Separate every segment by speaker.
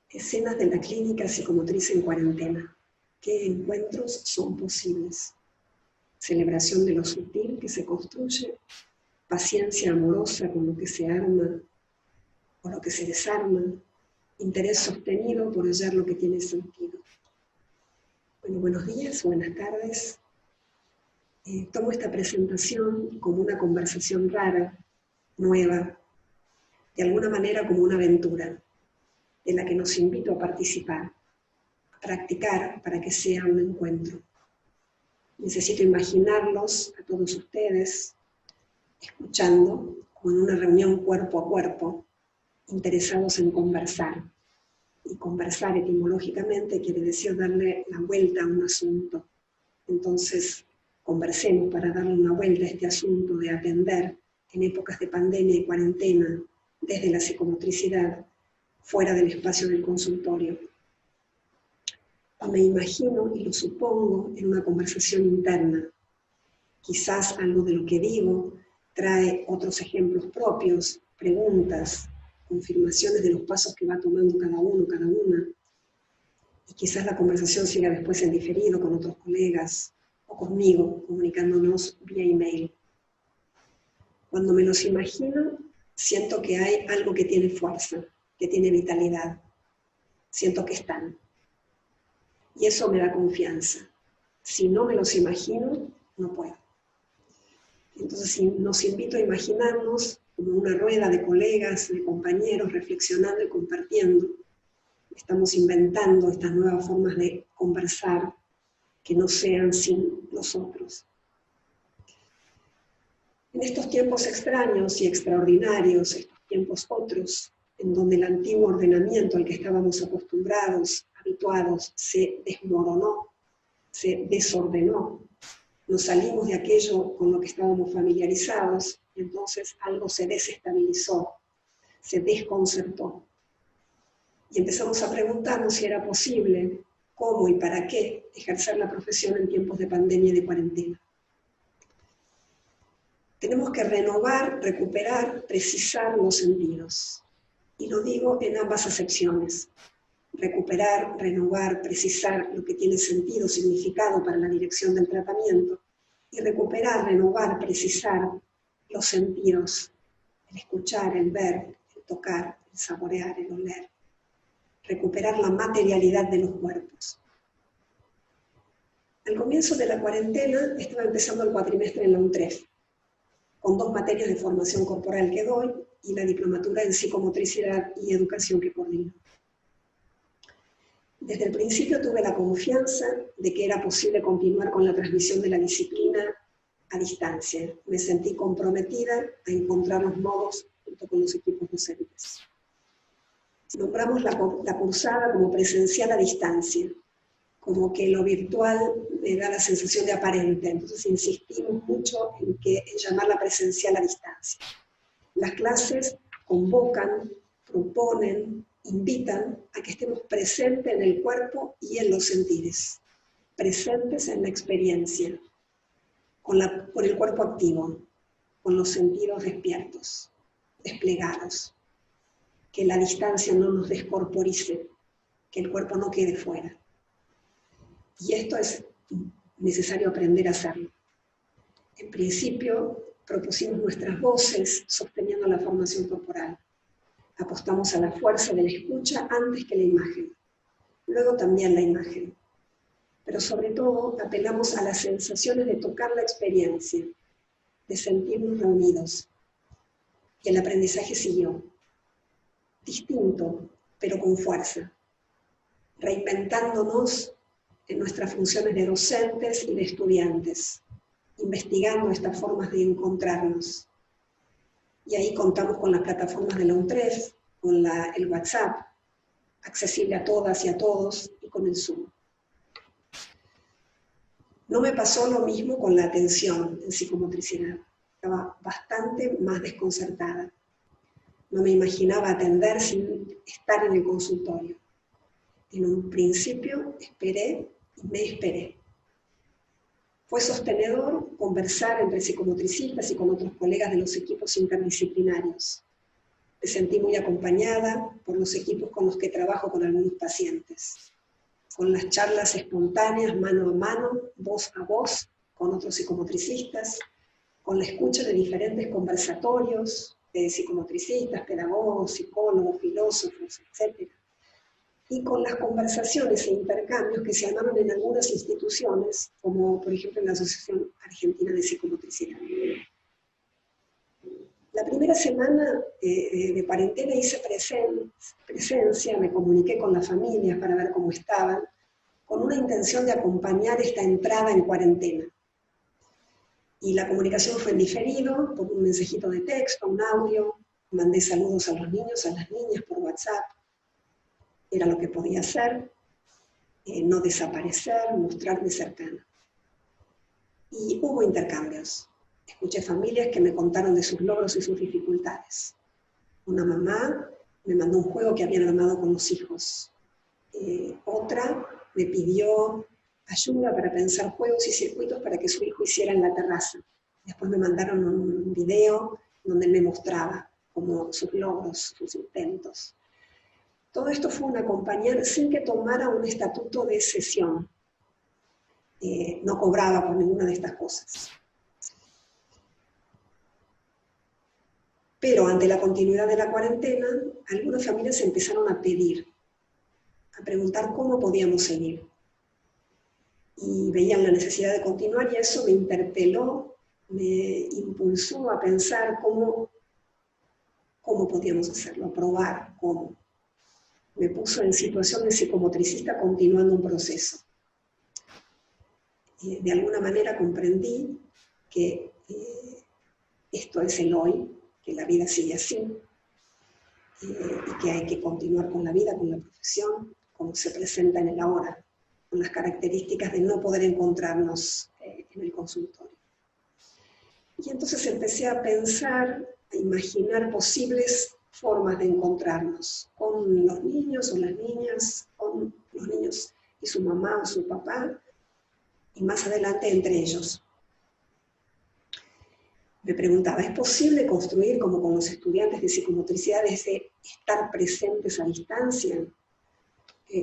Speaker 1: Escenas de la clínica psicomotriz en cuarentena. ¿Qué encuentros son posibles? Celebración de lo sutil que se construye, paciencia amorosa con lo que se arma o lo que se desarma, interés sostenido por hallar lo que tiene sentido. Bueno, buenos días, buenas tardes. Tomo esta presentación como una conversación rara, nueva, de alguna manera como una aventura, de la que los invito a participar, a practicar para que sea un encuentro. Necesito imaginarlos a todos ustedes, escuchando, como en una reunión cuerpo a cuerpo, interesados en conversar. Y conversar etimológicamente quiere decir darle la vuelta a un asunto. Entonces, conversemos para darle una vuelta a este asunto de atender en épocas de pandemia y cuarentena, desde la psicomotricidad, fuera del espacio del consultorio. Me imagino y lo supongo en una conversación interna. Quizás algo de lo que digo trae otros ejemplos propios, preguntas, confirmaciones de los pasos que va tomando cada uno, cada una. Y quizás la conversación siga después en diferido con otros colegas o conmigo, comunicándonos vía email. Cuando me los imagino, siento que hay algo que tiene fuerza, que tiene vitalidad. Siento que están. Y eso me da confianza. Si no me los imagino, no puedo. Entonces nos invito a imaginarnos como una rueda de colegas, de compañeros, reflexionando y compartiendo. Estamos inventando estas nuevas formas de conversar que no sean sin los otros. En estos tiempos extraños y extraordinarios, estos tiempos otros, en donde el antiguo ordenamiento al que estábamos acostumbrados, habituados, se desmoronó, se desordenó, nos salimos de aquello con lo que estábamos familiarizados, y entonces algo se desestabilizó, se desconcertó. Y empezamos a preguntarnos si era posible, cómo y para qué ejercer la profesión en tiempos de pandemia y de cuarentena. Tenemos que renovar, recuperar, precisar los sentidos. Y lo digo en ambas acepciones. Recuperar, renovar, precisar lo que tiene sentido, significado para la dirección del tratamiento. Y recuperar, renovar, precisar los sentidos. El escuchar, el ver, el tocar, el saborear, el oler. Recuperar la materialidad de los cuerpos. Al comienzo de la cuarentena estaba empezando el cuatrimestre en la UNTREF, con 2 materias de formación corporal que doy y la diplomatura en psicomotricidad y educación que coordino. Desde el principio tuve la confianza de que era posible continuar con la transmisión de la disciplina a distancia. Me sentí comprometida a encontrar los modos junto con los equipos docentes. Nombramos la cursada como presencial a distancia, como que lo virtual me da la sensación de aparente, entonces insistimos mucho en llamarla presencial a distancia. Las clases convocan, proponen, invitan a que estemos presentes en el cuerpo y en los sentidos, presentes en la experiencia, con el cuerpo activo, con los sentidos despiertos, desplegados. Que la distancia no nos descorporice, que el cuerpo no quede fuera. Y esto es necesario aprender a hacerlo. En principio, propusimos nuestras voces sosteniendo la formación corporal. Apostamos a la fuerza de la escucha antes que la imagen. Luego también la imagen. Pero sobre todo, apelamos a las sensaciones de tocar la experiencia, de sentirnos reunidos. Y el aprendizaje siguió. Distinto, pero con fuerza. Reinventándonos en nuestras funciones de docentes y de estudiantes, investigando estas formas de encontrarnos. Y ahí contamos con las plataformas de la UNTREF, con el WhatsApp, accesible a todas y a todos, y con el Zoom. No me pasó lo mismo con la atención en psicomotricidad. Estaba bastante más desconcertada. No me imaginaba atender sin estar en el consultorio. En un principio esperé y me esperé. Fue sostenedor conversar entre psicomotricistas y con otros colegas de los equipos interdisciplinarios. Me sentí muy acompañada por los equipos con los que trabajo con algunos pacientes, con las charlas espontáneas, mano a mano, voz a voz, con otros psicomotricistas, con la escucha de diferentes conversatorios de psicomotricistas, pedagogos, psicólogos, filósofos, etc. Y con las conversaciones e intercambios que se armaron en algunas instituciones, como por ejemplo en la Asociación Argentina de Psicomotricidad. La primera semana de cuarentena hice presencia, me comuniqué con las familias para ver cómo estaban, con una intención de acompañar esta entrada en cuarentena. Y la comunicación fue en diferido, por un mensajito de texto, un audio, mandé saludos a los niños, a las niñas por WhatsApp, era lo que podía hacer, no desaparecer, mostrarme cercana. Y hubo intercambios. Escuché familias que me contaron de sus logros y sus dificultades. Una mamá me mandó un juego que habían armado con los hijos. Otra me pidió ayuda para pensar juegos y circuitos para que su hijo hiciera en la terraza. Después me mandaron un video donde me mostraba como sus logros, sus intentos. Todo esto fue un acompañar sin que tomara un estatuto de sesión. No cobraba por ninguna de estas cosas. Pero ante la continuidad de la cuarentena, algunas familias empezaron a pedir, a preguntar cómo podíamos seguir. Y veían la necesidad de continuar y eso me interpeló, me impulsó a pensar cómo podíamos hacerlo, a probar cómo. Me puso en situación de psicomotricista continuando un proceso. De alguna manera comprendí que esto es el hoy, que la vida sigue así, y que hay que continuar con la vida, con la profesión, como se presenta en el ahora, con las características de no poder encontrarnos en el consultorio. Y entonces empecé a pensar, a imaginar posibles formas de encontrarnos con los niños o las niñas, con los niños y su mamá o su papá, y más adelante entre ellos. Me preguntaba, ¿es posible construir como con los estudiantes de psicomotricidad desde estar presentes a distancia?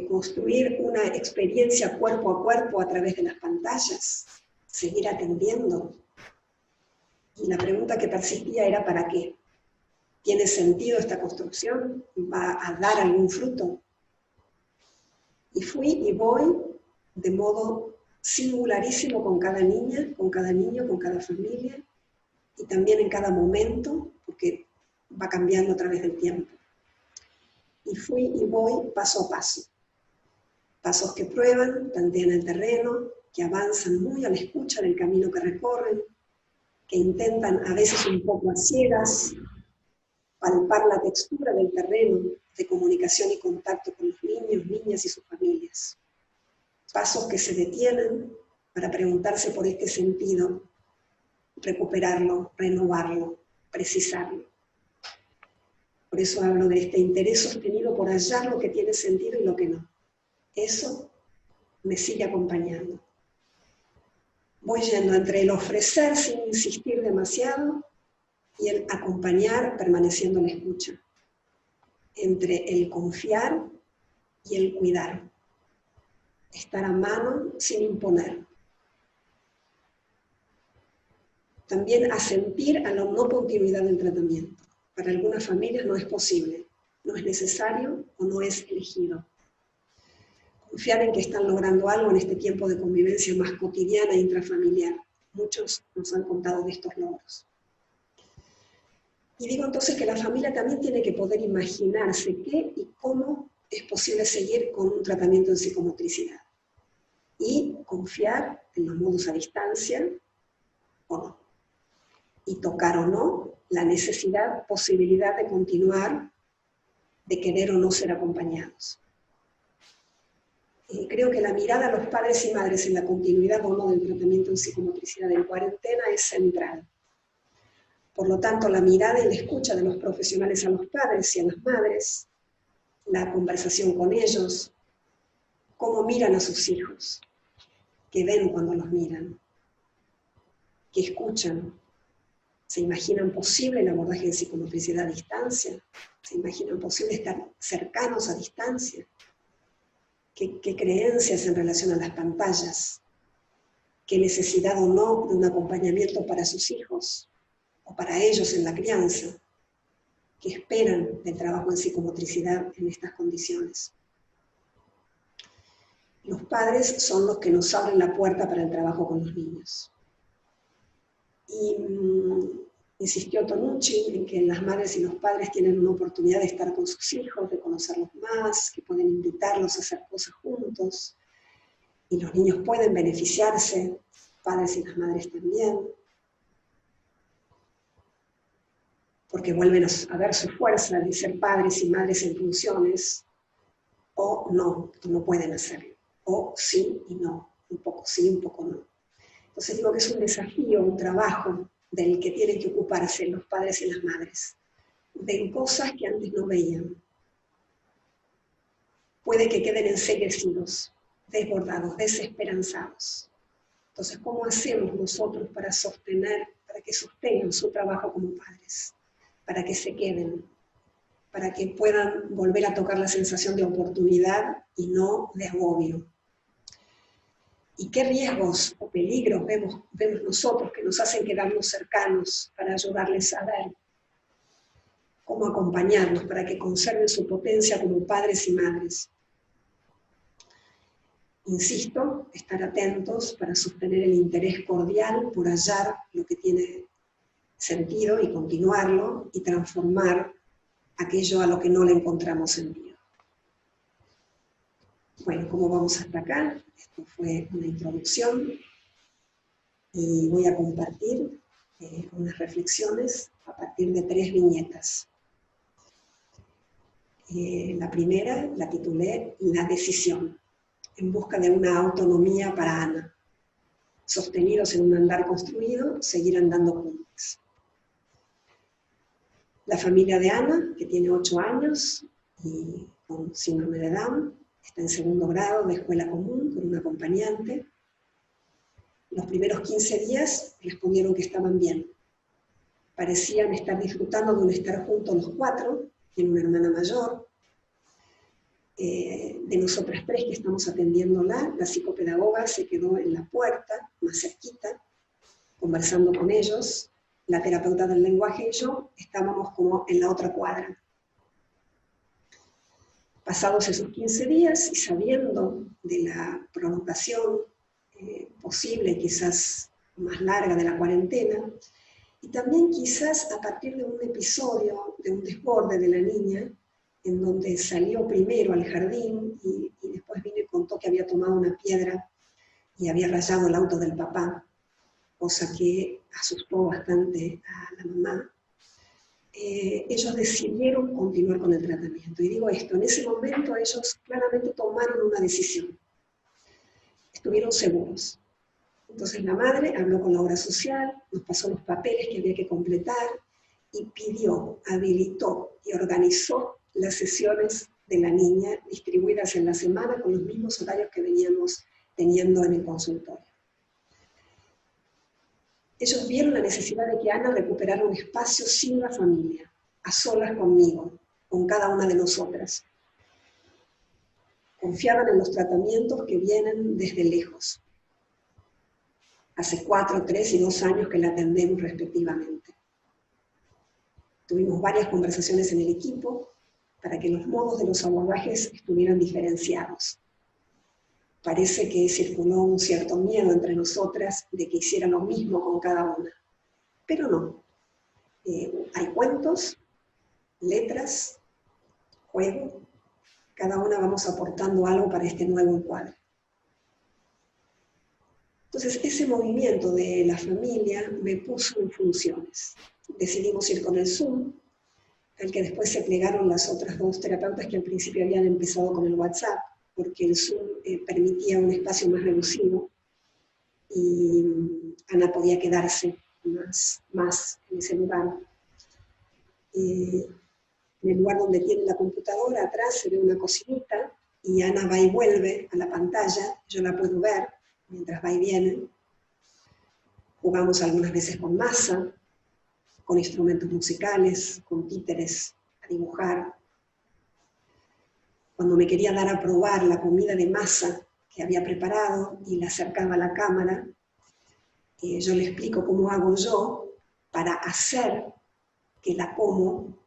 Speaker 1: Construir una experiencia cuerpo a cuerpo a través de las pantallas, seguir atendiendo. Y la pregunta que persistía era ¿para qué? ¿Tiene sentido esta construcción? ¿Va a dar algún fruto? Y fui y voy de modo singularísimo con cada niña, con cada niño, con cada familia, y también en cada momento, porque va cambiando a través del tiempo. Y fui y voy paso a paso. Pasos que prueban, tantean el terreno, que avanzan muy a la escucha del camino que recorren, que intentan a veces un poco a ciegas, palpar la textura del terreno de comunicación y contacto con los niños, niñas y sus familias. Pasos que se detienen para preguntarse por este sentido, recuperarlo, renovarlo, precisarlo. Por eso hablo de este interés sostenido por hallar lo que tiene sentido y lo que no. Eso me sigue acompañando. Voy yendo entre el ofrecer sin insistir demasiado y el acompañar permaneciendo en la escucha. Entre el confiar y el cuidar. Estar a mano sin imponer. También asentir a la no continuidad del tratamiento. Para algunas familias no es posible, no es necesario o no es elegido. Confiar en que están logrando algo en este tiempo de convivencia más cotidiana e intrafamiliar. Muchos nos han contado de estos logros. Y digo entonces que la familia también tiene que poder imaginarse qué y cómo es posible seguir con un tratamiento en psicomotricidad. Y confiar en los modos a distancia o no. Y tocar o no la necesidad, posibilidad de continuar, de querer o no ser acompañados. Creo que la mirada a los padres y madres en la continuidad o no del tratamiento en psicomotricidad en cuarentena es central. Por lo tanto, la mirada y la escucha de los profesionales a los padres y a las madres, la conversación con ellos, cómo miran a sus hijos, qué ven cuando los miran, que escuchan. ¿Se imaginan posible el abordaje de psicomotricidad a distancia? ¿Se imaginan posible estar cercanos a distancia? ¿Qué creencias en relación a las pantallas? ¿Qué necesidad o no de un acompañamiento para sus hijos o para ellos en la crianza? ¿Qué esperan del trabajo en psicomotricidad en estas condiciones? Los padres son los que nos abren la puerta para el trabajo con los niños. Y insistió Tonucci en que las madres y los padres tienen una oportunidad de estar con sus hijos, de conocerlos más, que pueden invitarlos a hacer cosas juntos, y los niños pueden beneficiarse, padres y las madres también, porque vuelven a ver su fuerza de ser padres y madres en funciones, o no pueden hacerlo, o sí y no, un poco sí, un poco no. Entonces digo que es un desafío, un trabajo del que tienen que ocuparse los padres y las madres, de cosas que antes no veían. Puede que queden enceguecidos, desbordados, desesperanzados. Entonces, ¿cómo hacemos nosotros para que sostengan su trabajo como padres? Para que se queden, para que puedan volver a tocar la sensación de oportunidad y no de agobio. ¿Y qué riesgos o peligros vemos nosotros que nos hacen quedarnos cercanos para ayudarles a ver? ¿Cómo acompañarlos para que conserven su potencia como padres y madres? Insisto, estar atentos para sostener el interés cordial por hallar lo que tiene sentido y continuarlo y transformar aquello a lo que no le encontramos sentido. Bueno, ¿cómo vamos hasta acá? Esto fue una introducción y voy a compartir unas reflexiones a partir de 3 viñetas. La primera la titulé La decisión, en busca de una autonomía para Ana. Sostenidos en un andar construido, seguir andando juntos. La familia de Ana, que tiene 8 años y con síndrome de Down, está en 2º grado de escuela común con un acompañante. Los primeros 15 días respondieron que estaban bien. Parecían estar disfrutando de un estar juntos los 4, tiene una hermana mayor. De nosotras 3 que estamos atendiéndola, la psicopedagoga se quedó en la puerta, más cerquita, conversando con ellos. La terapeuta del lenguaje y yo estábamos como en la otra cuadra. Pasados esos 15 días y sabiendo de la prolongación posible, quizás más larga de la cuarentena, y también quizás a partir de un episodio, de un desborde de la niña, en donde salió primero al jardín y después vino y contó que había tomado una piedra y había rayado el auto del papá, cosa que asustó bastante a la mamá. Ellos decidieron continuar con el tratamiento. Y digo esto, en ese momento ellos claramente tomaron una decisión. Estuvieron seguros. Entonces la madre habló con la obra social, nos pasó los papeles que había que completar y pidió, habilitó y organizó las sesiones de la niña distribuidas en la semana con los mismos horarios que veníamos teniendo en el consultorio. Ellos vieron la necesidad de que Ana recuperara un espacio sin la familia, a solas conmigo, con cada una de nosotras. Confiaban en los tratamientos que vienen desde lejos. Hace 4, 3 y 2 años que la atendemos respectivamente. Tuvimos varias conversaciones en el equipo para que los modos de los abordajes estuvieran diferenciados. Parece que circuló un cierto miedo entre nosotras de que hiciera lo mismo con cada una. Pero no. Hay cuentos, letras, juego. Cada una vamos aportando algo para este nuevo encuadre. Entonces, ese movimiento de la familia me puso en funciones. Decidimos ir con el Zoom, al que después se plegaron las otras 2 terapeutas que al principio habían empezado con el WhatsApp, porque el Zoom permitía un espacio más reducido y Ana podía quedarse más en ese lugar. En el lugar donde tiene la computadora, atrás se ve una cocinita y Ana va y vuelve a la pantalla, yo la puedo ver mientras va y viene. Jugamos algunas veces con masa, con instrumentos musicales, con títeres, a dibujar. Cuando me quería dar a probar la comida de masa que había preparado y la acercaba a la cámara, yo le explico cómo hago yo para hacer que la como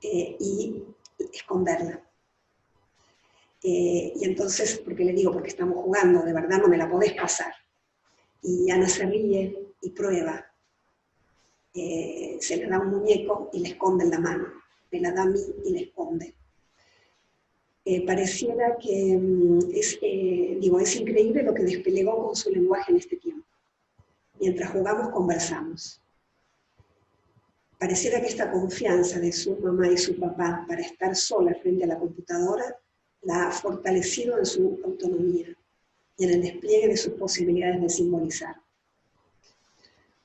Speaker 1: y esconderla. Y entonces, porque le digo, porque estamos jugando, de verdad no me la podés pasar. Y Ana se ríe y prueba. Se le da un muñeco y le esconde en la mano. Me la da a mí y le esconde. Pareciera que es increíble lo que desplegó con su lenguaje en este tiempo. Mientras jugamos, conversamos. Pareciera que esta confianza de su mamá y su papá para estar sola frente a la computadora la ha fortalecido en su autonomía y en el despliegue de sus posibilidades de simbolizar.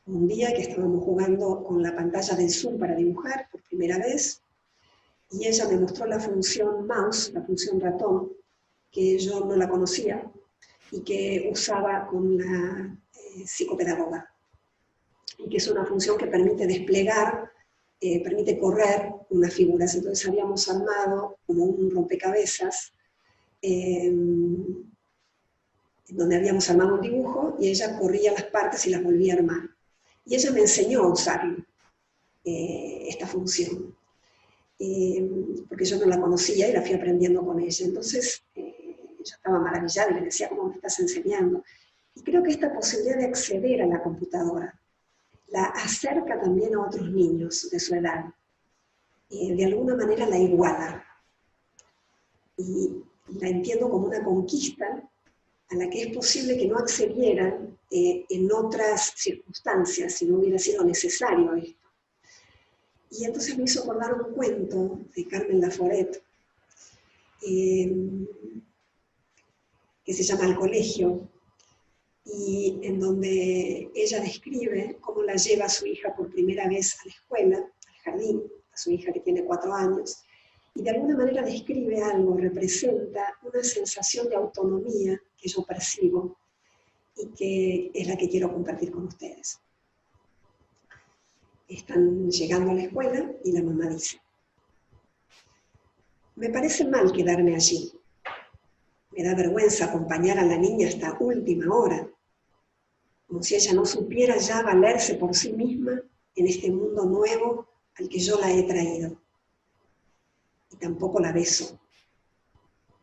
Speaker 1: Un día que estábamos jugando con la pantalla del Zoom para dibujar por primera vez, y ella me mostró la función mouse, la función ratón, que yo no la conocía y que usaba con la psicopedagoga, y que es una función que permite desplegar, permite correr unas figuras. Entonces habíamos armado como un rompecabezas, donde habíamos armado un dibujo y ella corría las partes y las volvía a armar. Y ella me enseñó a usar esta función, porque yo no la conocía y la fui aprendiendo con ella. Entonces yo estaba maravillada y le decía, ¿cómo me estás enseñando? Y creo que esta posibilidad de acceder a la computadora la acerca también a otros niños de su edad. De alguna manera la iguala. Y la entiendo como una conquista a la que es posible que no accedieran en otras circunstancias, si no hubiera sido necesario esto. Y entonces me hizo acordar un cuento de Carmen Laforet, que se llama El colegio, y en donde ella describe cómo la lleva a su hija por primera vez a la escuela, al jardín, a su hija que tiene 4 años, y de alguna manera describe algo, representa una sensación de autonomía que yo percibo y que es la que quiero compartir con ustedes. Están llegando a la escuela y la mamá dice, me parece mal quedarme allí, me da vergüenza acompañar a la niña hasta última hora, como si ella no supiera ya valerse por sí misma en este mundo nuevo al que yo la he traído. Y tampoco la beso,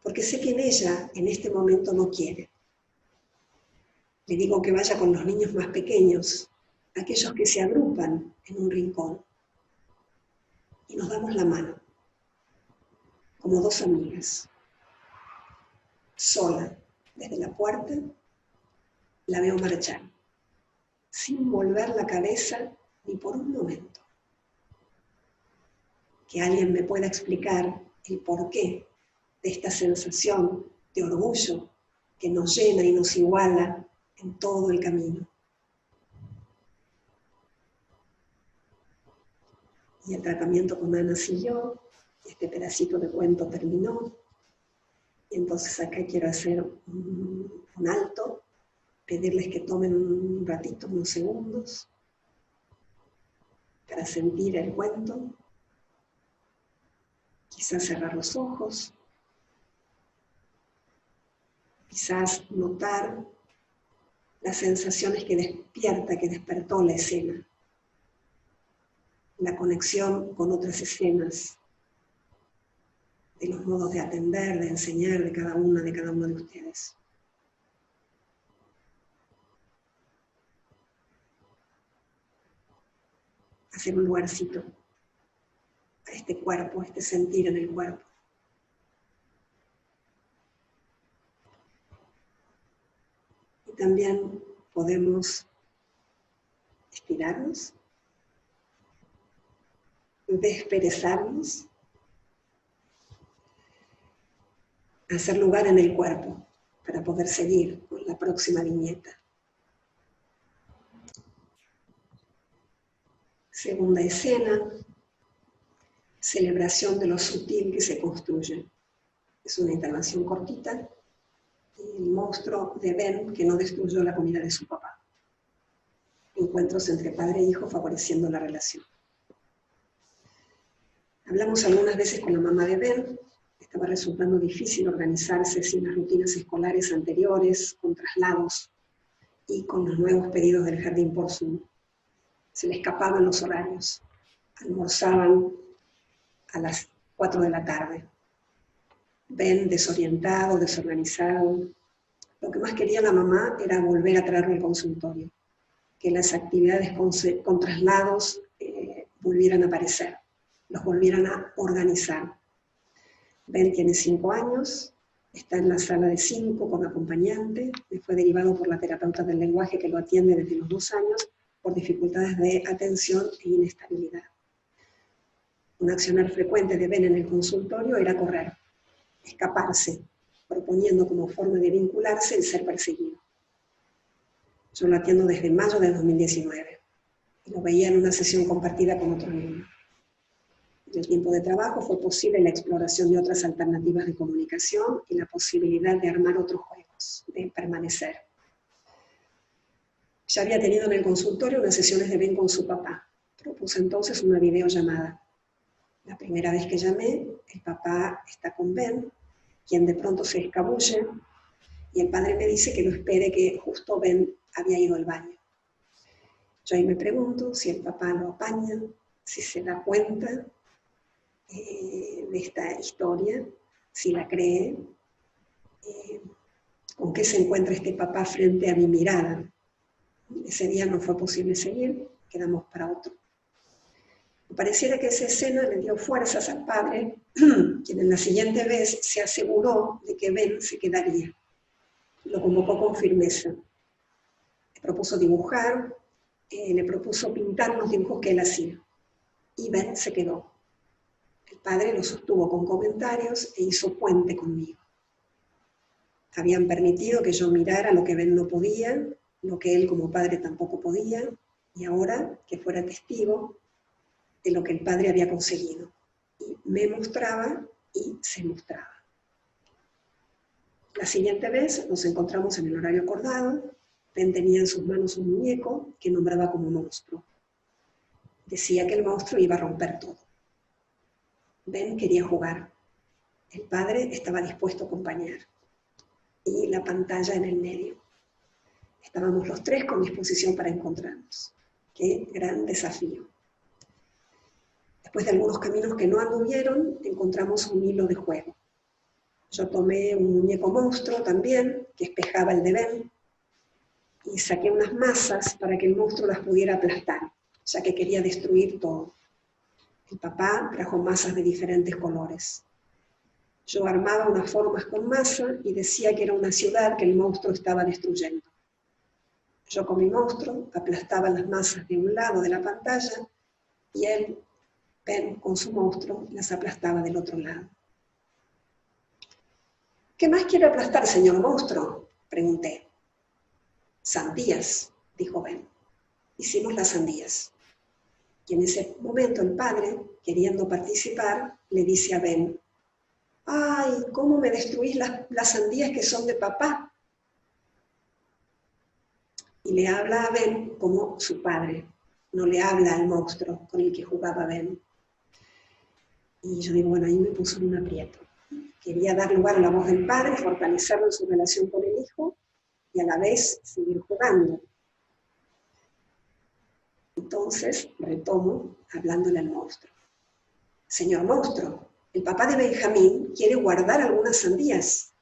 Speaker 1: porque sé que ella en este momento no quiere. Le digo que vaya con los niños más pequeños, aquellos que se agrupan en un rincón, y nos damos la mano, como 2 amigas. Sola, desde la puerta, la veo marchar, sin volver la cabeza ni por un momento. Que alguien me pueda explicar el porqué de esta sensación de orgullo que nos llena y nos iguala en todo el camino. Y el tratamiento con Ana siguió, este pedacito de cuento terminó, y entonces acá quiero hacer un alto, pedirles que tomen un ratito, unos segundos, para sentir el cuento, quizás cerrar los ojos, quizás notar las sensaciones que despierta, que despertó la escena, la conexión con otras escenas, de los modos de atender, de enseñar de cada uno de ustedes. Hacer un lugarcito a este cuerpo, a este sentir en el cuerpo. Y también podemos estirarnos, desperezarnos, hacer lugar en el cuerpo para poder seguir con la próxima viñeta. Segunda escena, celebración de lo sutil que se construye. Es una intervención cortita, y el monstruo de Ben que no destruyó la comida de su papá. encuentros entre padre e hijo favoreciendo la relación. Hablamos algunas veces con la mamá de Ben. Estaba resultando difícil organizarse sin las rutinas escolares anteriores, con traslados y con los nuevos pedidos del jardín por Zoom. Se le escapaban los horarios. Almorzaban a las 4 de la tarde. Ben desorientado, desorganizado. Lo que más quería la mamá era volver a traerlo al consultorio, que las actividades con traslados volvieran a aparecer, los volvieran a organizar. Ben tiene 5 años, está en la sala de 5 con acompañante, le fue derivado por la terapeuta del lenguaje que lo atiende desde los 2 años por dificultades de atención e inestabilidad. Un accionar frecuente de Ben en el consultorio era correr, escaparse, proponiendo como forma de vincularse el ser perseguido. Yo lo atiendo desde mayo de 2019 y lo veía en una sesión compartida con otro niño. En el tiempo de trabajo fue posible la exploración de otras alternativas de comunicación y la posibilidad de armar otros juegos, de permanecer. Ya había tenido en el consultorio unas sesiones de Ben con su papá. Propuse entonces una videollamada. La primera vez que llamé, el papá está con Ben, quien de pronto se escabulle, y el padre me dice que lo espere, que justo Ben había ido al baño. Yo ahí me pregunto si el papá lo apaña, si se da cuenta de esta historia, si la cree, con qué se encuentra este papá frente a mi mirada. Ese día no fue posible seguir, quedamos para otro. Me pareciera que esa escena le dio fuerzas al padre, quien en la siguiente vez se aseguró de que Ben se quedaría. Lo convocó con firmeza. Le propuso dibujar, le propuso pintar los dibujos que él hacía. Y Ben se quedó. El padre lo sostuvo con comentarios e hizo puente conmigo. Habían permitido que yo mirara lo que Ben no podía, lo que él como padre tampoco podía, y ahora que fuera testigo de lo que el padre había conseguido. Y me mostraba y se mostraba. La siguiente vez nos encontramos en el horario acordado. Ben tenía en sus manos un muñeco que nombraba como monstruo. Decía que el monstruo iba a romper todo. Ben quería jugar. El padre estaba dispuesto a acompañar. Y la pantalla en el medio. Estábamos los tres con disposición para encontrarnos. ¡Qué gran desafío! Después de algunos caminos que no anduvieron, encontramos un hilo de juego. Yo tomé un muñeco monstruo también, que espejaba el de Ben, y saqué unas masas para que el monstruo las pudiera aplastar, ya que quería destruir todo. El papá trajo masas de diferentes colores. Yo armaba unas formas con masa y decía que era una ciudad que el monstruo estaba destruyendo. Yo con mi monstruo aplastaba las masas de un lado de la pantalla y él, Ben, con su monstruo, las aplastaba del otro lado. ¿Qué más quiere aplastar, señor monstruo?, pregunté. Sandías, dijo Ben. Hicimos las sandías. Y en ese momento el padre, queriendo participar, le dice a Ben: ¡ay, cómo me destruís las sandías que son de papá! Y le habla a Ben como su padre, no le habla al monstruo con el que jugaba Ben. Y yo digo, bueno, ahí me puso en un aprieto. Quería dar lugar a la voz del padre, fortalecerlo en su relación con el hijo y a la vez seguir jugando. Entonces retomo hablándole al monstruo. Señor monstruo, el papá de Benjamín quiere guardar algunas sandías,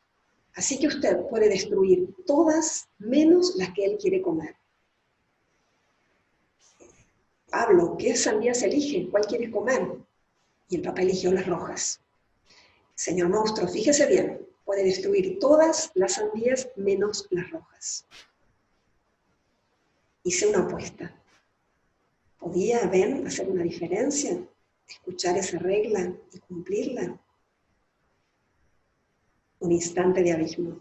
Speaker 1: así que usted puede destruir todas menos las que él quiere comer. Pablo, ¿qué sandías elige? ¿Cuál quieres comer? Y el papá eligió las rojas. Señor monstruo, fíjese bien, puede destruir todas las sandías menos las rojas. Hice una apuesta. ¿Podía Ben hacer una diferencia? ¿Escuchar esa regla y cumplirla? Un instante de abismo.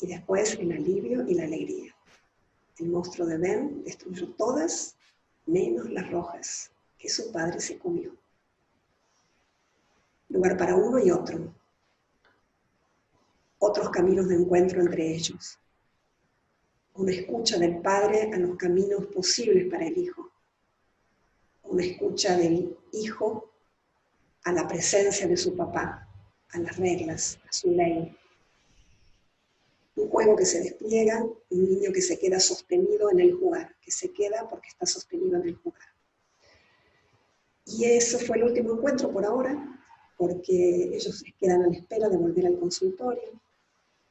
Speaker 1: Y después el alivio y la alegría. El monstruo de Ben destruyó todas menos las rojas que su padre se comió. Lugar para uno y otro. Otros caminos de encuentro entre ellos. una escucha del padre a los caminos posibles para el hijo, una escucha del hijo a la presencia de su papá, a las reglas, a su ley. Un juego que se despliega, un niño que se queda sostenido en el jugar, que se queda porque está sostenido en el jugar. Y eso fue el último encuentro por ahora, porque ellos se quedan a la espera de volver al consultorio.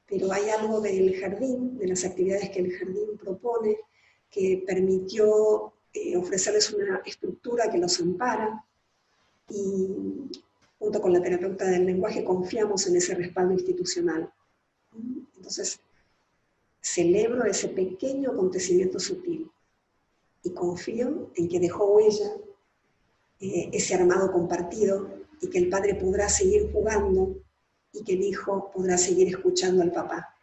Speaker 1: Pero hay algo del jardín, de las actividades que el jardín propone, que permitió ofrecerles una estructura que los ampara, y junto con la terapeuta del lenguaje confiamos en ese respaldo institucional. Entonces, celebro ese pequeño acontecimiento sutil y confío en que dejó huella ese armado compartido y que el padre podrá seguir jugando y que el hijo podrá seguir escuchando al papá.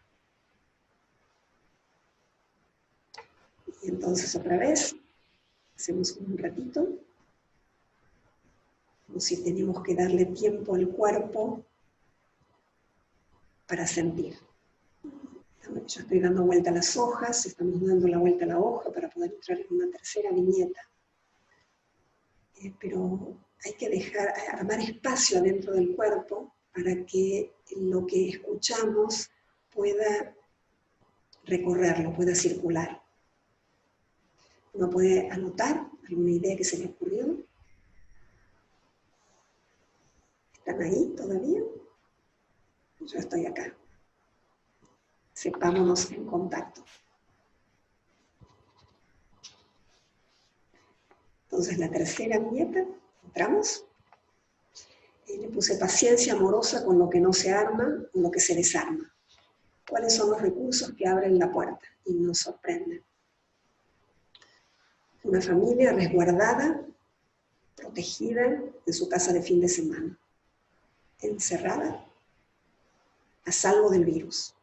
Speaker 1: Y entonces otra vez, hacemos un ratito, como si tenemos que darle tiempo al cuerpo para sentir. Yo estoy dando vuelta a las hojas, estamos dando la vuelta a la hoja para poder entrar en una tercera viñeta. Pero hay que armar espacio adentro del cuerpo para que lo que escuchamos pueda recorrerlo, pueda circular. Uno puede anotar alguna idea que se le ocurrió. ¿Están ahí todavía? Yo estoy acá. Sepámonos en contacto. Entonces la tercera viñeta, entramos. Le puse paciencia amorosa con lo que no se arma, con lo que se desarma. ¿Cuáles son los recursos que abren la puerta y nos sorprenden? Una familia resguardada, protegida en su casa de fin de semana. Encerrada, a salvo del virus.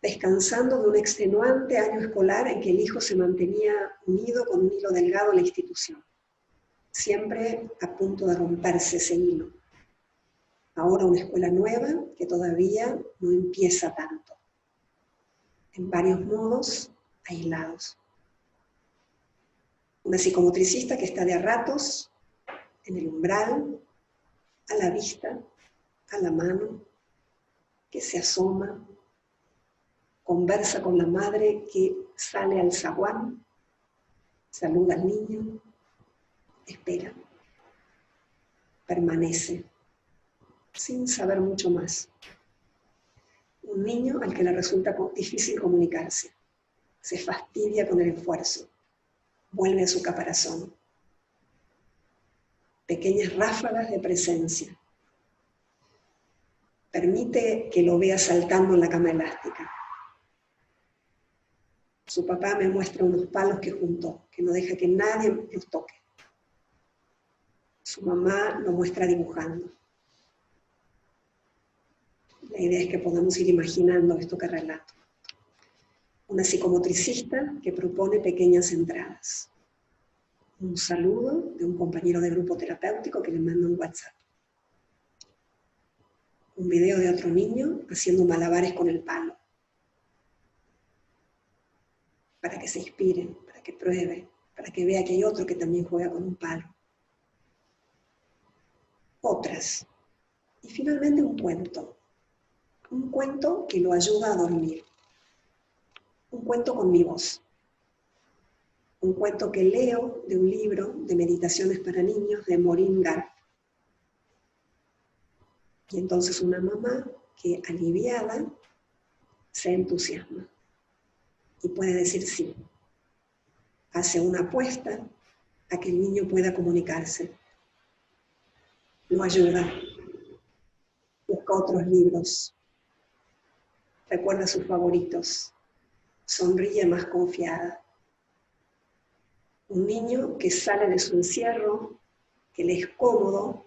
Speaker 1: Descansando de un extenuante año escolar en que el hijo se mantenía unido con un hilo delgado a la institución. Siempre a punto de romperse ese hilo. Ahora una escuela nueva que todavía no empieza tanto. En varios modos aislados. Una psicomotricista que está de a ratos en el umbral, a la vista, a la mano, que se asoma, conversa con la madre que sale al zaguán, saluda al niño, espera, permanece, sin saber mucho más. Un niño al que le resulta difícil comunicarse, se fastidia con el esfuerzo, vuelve a su caparazón. Pequeñas ráfagas de presencia. Permite que lo vea saltando en la cama elástica. Su papá me muestra unos palos que juntó, que no deja que nadie los toque. Su mamá lo muestra dibujando. La idea es que podamos ir imaginando esto que relato. Una psicomotricista que propone pequeñas entradas. Un saludo de un compañero de grupo terapéutico que le manda un WhatsApp. Un video de otro niño haciendo malabares con el palo. Para que se inspire, para que pruebe, para que vea que hay otro que también juega con un palo. Otras. Y finalmente un cuento. Un cuento que lo ayuda a dormir. Un cuento con mi voz. Un cuento que leo de un libro de meditaciones para niños de Maureen Garp. Y entonces una mamá que aliviada se entusiasma y puede decir sí. Hace una apuesta a que el niño pueda comunicarse. Lo ayuda. Busca otros libros. Recuerda sus favoritos. Sonríe más confiada. Un niño que sale de su encierro, que le es cómodo,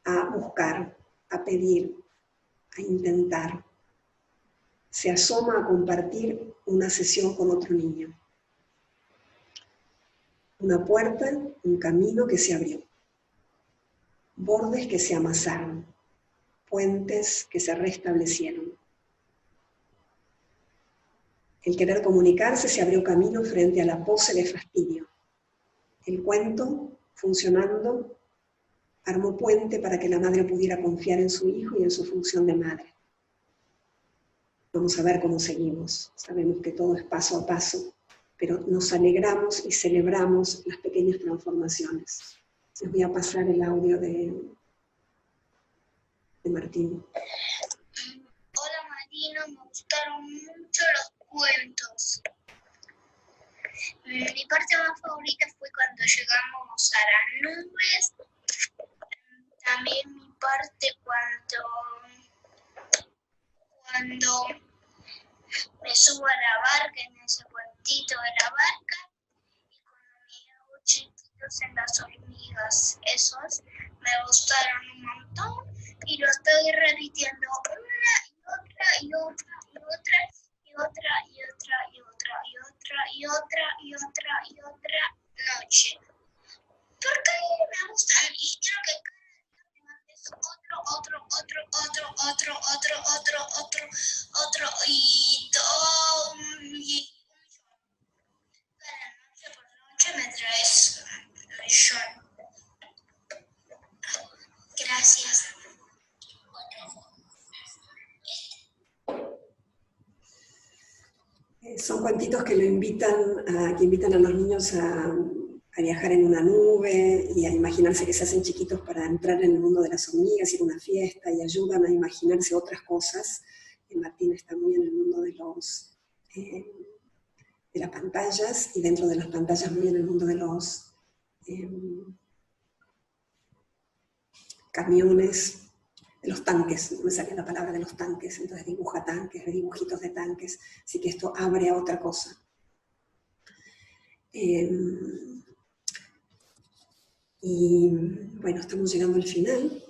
Speaker 1: a buscar, a pedir, a intentar. Se asoma a compartir una sesión con otro niño. Una puerta, un camino que se abrió. Bordes que se amasaron. Puentes que se restablecieron. El querer comunicarse se abrió camino frente a la pose de fastidio. El cuento, funcionando, armó puente para que la madre pudiera confiar en su hijo y en su función de madre. Vamos a ver cómo seguimos. Sabemos que todo es paso a paso, pero nos alegramos y celebramos las pequeñas transformaciones. Les voy a pasar el audio de Martín.
Speaker 2: Hola Marina, me gustaron mucho los cuentos. Mi parte más favorita fue cuando llegamos a las nubes. También mi parte cuando me subo a la barca, en ese cuentito de la barca, y cuando me hago chiquitos en las hormigas. Esos me gustaron un montón y lo estoy repitiendo una y otra y otra y otra y otra y otra y otra y otra y otra y otra noche. Porque me gustan y quiero que cada día me mandes otro y todo y cada noche por noche me traes un millón. Gracias.
Speaker 1: Son cuentitos que invitan a los niños a viajar en una nube y a imaginarse que se hacen chiquitos para entrar en el mundo de las hormigas, ir a una fiesta, y ayudan a imaginarse otras cosas. Martín está muy en el mundo de las pantallas, y dentro de las pantallas muy en el mundo de los camiones, de los tanques, no me sale la palabra de los tanques, entonces dibuja tanques, dibujitos de tanques, así que esto abre a otra cosa. Y bueno, estamos llegando al final.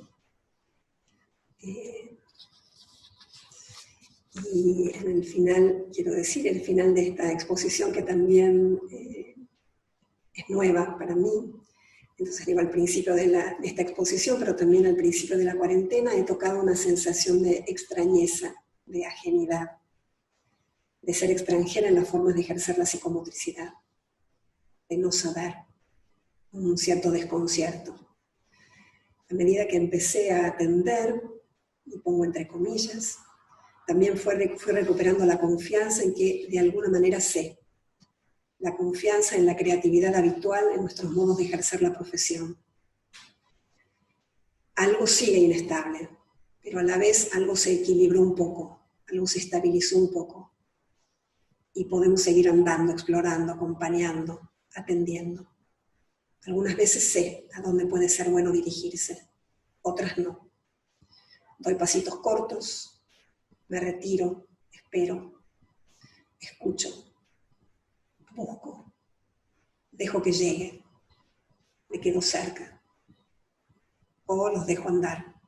Speaker 1: Y en el final, quiero decir, el final de esta exposición, que también es nueva para mí. Entonces digo, al principio de esta exposición, pero también al principio de la cuarentena, he tocado una sensación de extrañeza, de ajenidad, de ser extranjera en las formas de ejercer la psicomotricidad, de no saber, un cierto desconcierto. A medida que empecé a atender, y pongo entre comillas, también fui recuperando la confianza en que de alguna manera sé, la confianza en la creatividad habitual en nuestros modos de ejercer la profesión. Algo sigue inestable, pero a la vez algo se equilibró un poco, algo se estabilizó un poco, y podemos seguir andando, explorando, acompañando, atendiendo. Algunas veces sé a dónde puede ser bueno dirigirse, otras no. Doy pasitos cortos, me retiro, espero, escucho, busco, dejo que llegue, me quedo cerca, o los dejo andar.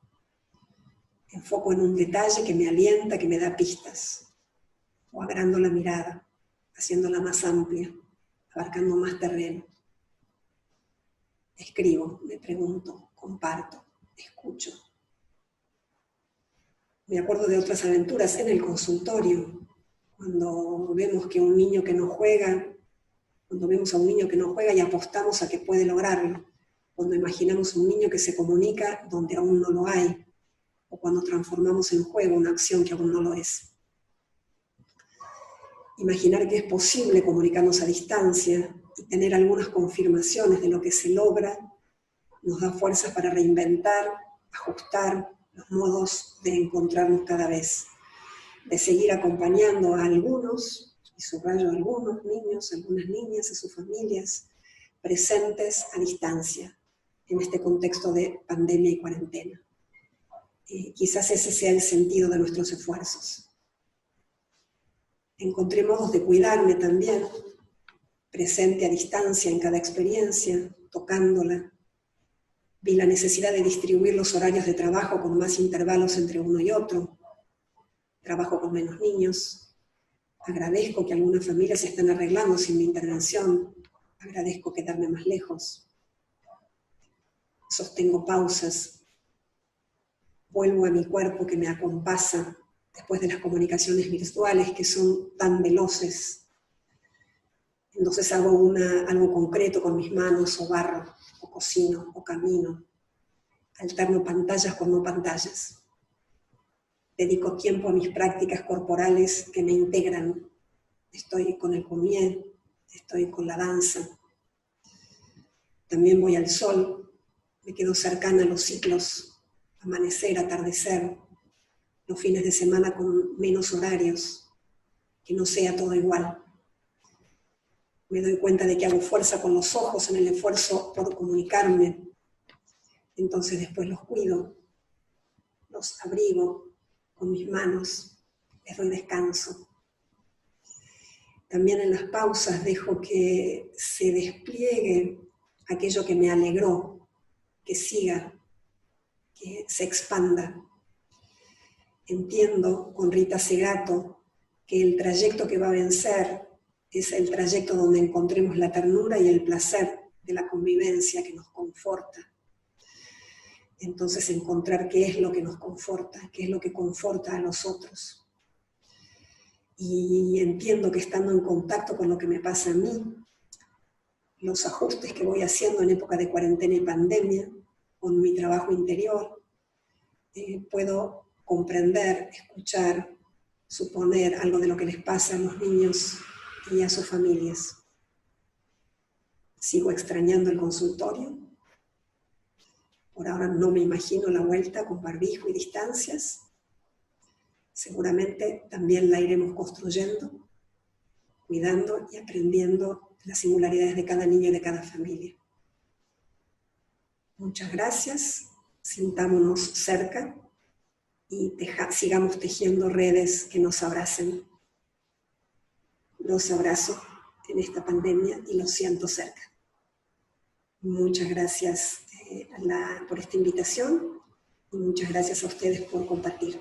Speaker 1: Enfoco en un detalle que me alienta, que me da pistas, o agrando la mirada, haciéndola más amplia, abarcando más terreno. Escribo, me pregunto, comparto, escucho. Me acuerdo de otras aventuras en el consultorio, cuando vemos que un niño que no juega, cuando vemos a un niño que no juega y apostamos a que puede lograrlo, cuando imaginamos un niño que se comunica donde aún no lo hay, o cuando transformamos en juego una acción que aún no lo es. Imaginar que es posible comunicarnos a distancia y tener algunas confirmaciones de lo que se logra nos da fuerzas para reinventar, ajustar los modos de encontrarnos cada vez, de seguir acompañando a algunos, y subrayo a algunos niños, algunas niñas, a sus familias, presentes a distancia, en este contexto de pandemia y cuarentena. Quizás ese sea el sentido de nuestros esfuerzos. Encontré modos de cuidarme también, presente a distancia en cada experiencia, tocándola. Vi la necesidad de distribuir los horarios de trabajo con más intervalos entre uno y otro. Trabajo con menos niños. Agradezco que algunas familias se están arreglando sin mi intervención. Agradezco quedarme más lejos. Sostengo pausas. Vuelvo a mi cuerpo que me acompasa después de las comunicaciones virtuales que son tan veloces. Entonces hago algo concreto con mis manos, o barro, o cocino, o camino. Alterno pantallas con no pantallas. Dedico tiempo a mis prácticas corporales que me integran. Estoy con el comienzo, estoy con la danza. También voy al sol, me quedo cercana a los ciclos, amanecer, atardecer, los fines de semana con menos horarios, que no sea todo igual. Me doy cuenta de que hago fuerza con los ojos en el esfuerzo por comunicarme, entonces después los cuido, los abrigo con mis manos, les doy descanso. También en las pausas dejo que se despliegue aquello que me alegró, que siga, que se expanda. Entiendo con Rita Segato que el trayecto que va a vencer es el trayecto donde encontremos la ternura y el placer de la convivencia que nos conforta. Entonces encontrar qué es lo que nos conforta, qué es lo que conforta a los otros. Y entiendo que estando en contacto con lo que me pasa a mí, los ajustes que voy haciendo en época de cuarentena y pandemia, con mi trabajo interior, puedo comprender, escuchar, suponer algo de lo que les pasa a los niños y a sus familias. Sigo extrañando el consultorio. Por ahora no me imagino la vuelta con barbijo y distancias. Seguramente también la iremos construyendo, cuidando y aprendiendo las singularidades de cada niño y de cada familia. Muchas gracias, sintámonos cerca y sigamos tejiendo redes que nos abracen. Los abrazo en esta pandemia y los siento cerca. Muchas gracias por esta invitación y muchas gracias a ustedes por compartir.